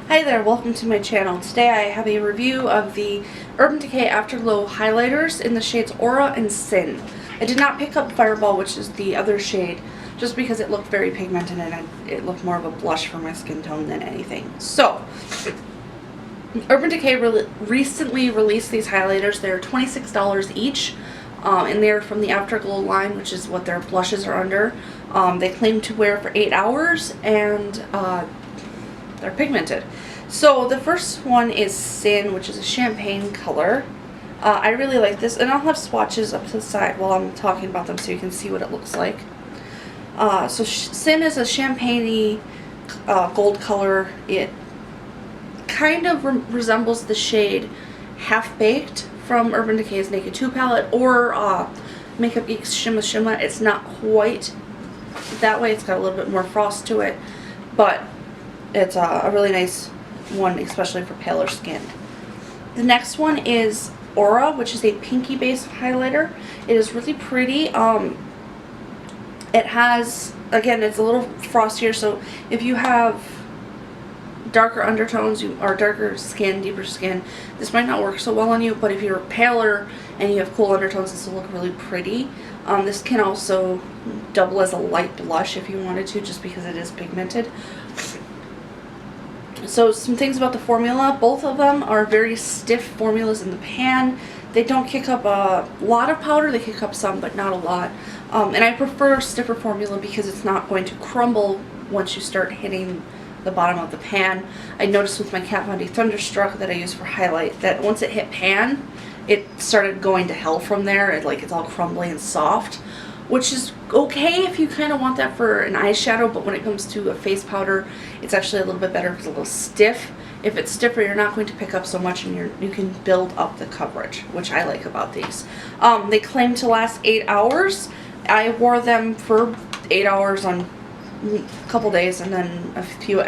Hi there, welcome to my channel. Today I have a review of the Urban Decay Afterglow highlighters in the shades Aura and Sin. I did not pick up Fireball, which is the other shade, just because it looked very pigmented and it looked more of a blush for my skin tone than anything. So, Urban Decay recently released these highlighters. They're $26 each, and they're from the Afterglow line, which is what their blushes are under. They claim to wear for 8 hours, and they're pigmented. So the first one is Sin, which is a champagne color. I really like this, and I'll have swatches up to the side while I'm talking about them so you can see what it looks like. So Sin is a champagne-y gold color. It kind of resembles the shade Half Baked from Urban Decay's Naked 2 palette, or Makeup Geek's Shimma Shimma. It's not quite that way. It's got a little bit more frost to it, but it's a really nice one, especially for paler skin. The next one is Aura, which is a pinky based highlighter. It is really pretty. It has, again, it's a little frostier, so if you have darker undertones or darker skin, deeper skin, this might not work so well on you, but if you're paler and you have cool undertones, this will look really pretty. This can also double as a light blush if you wanted to, just because it is pigmented. So some things about the formula. Both of them are very stiff formulas in the pan. They don't kick up a lot of powder. They kick up some, but not a lot. And I prefer stiffer formula because it's not going to crumble once you start hitting the bottom of the pan. I noticed with my Kat Von D Thunderstruck that I use for highlight that once it hit pan, it started going to hell from there. It's all crumbly and soft, which is okay if you kind of want that for an eyeshadow, but when it comes to a face powder, it's actually a little bit better because it's a little stiff. If it's stiffer, you're not going to pick up so much, and you can build up the coverage, which I like about these. They claim to last 8 hours. I wore them for 8 hours on a couple days, and then a few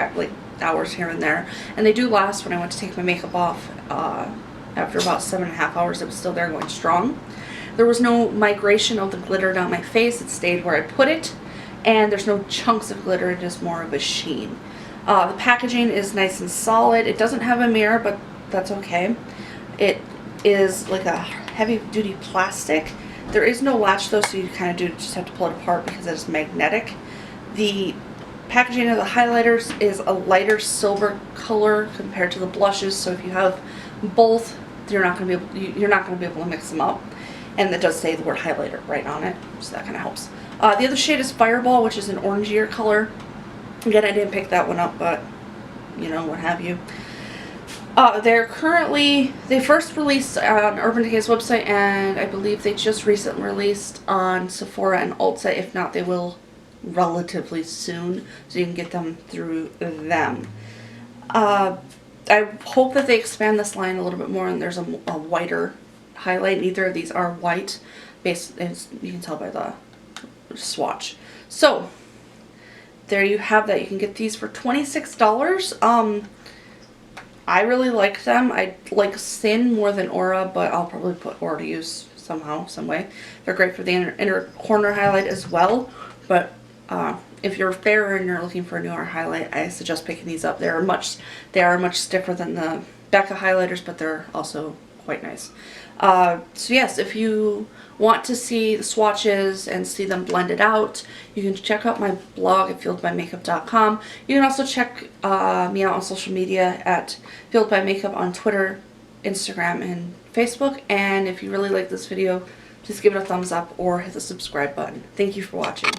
hours here and there. And they do last. When I went to take my makeup off, after about 7.5 hours, it was still there going strong. There was no migration of the glitter down my face. It stayed where I put it, and there's no chunks of glitter. It is more of a sheen. The packaging is nice and solid. It doesn't have a mirror, but that's okay. It is like a heavy-duty plastic. There is no latch though, so you kind of just have to pull it apart because it is magnetic. The packaging of the highlighters is a lighter silver color compared to the blushes, so if you have both, you're not going to be able to mix them up. And it does say the word highlighter right on it, so that kind of helps. The other shade is Fireball, which is an orangier color. Again, I didn't pick that one up, but, you know, what have you. They first released on Urban Decay's website, and I believe they just recently released on Sephora and Ulta. If not, they will relatively soon, so you can get them through them. I hope that they expand this line a little bit more, and there's a whiter highlight. Neither of these are white, based, as you can tell by the swatch. So there you have that. You can get these for $26. I really like them. I like Sin more than Aura, but I'll probably put Aura to use somehow, some way. They're great for the inner corner highlight as well, but if you're fairer and you're looking for a newer highlight, I suggest picking these up. They are much stiffer than the Becca highlighters, but they're also quite nice. So yes, if you want to see the swatches and see them blended out, you can check out my blog at fieldbymakeup.com. You can also check me out on social media at fieldbymakeup on Twitter, Instagram, and Facebook. And if you really like this video, please give it a thumbs up or hit the subscribe button. Thank you for watching.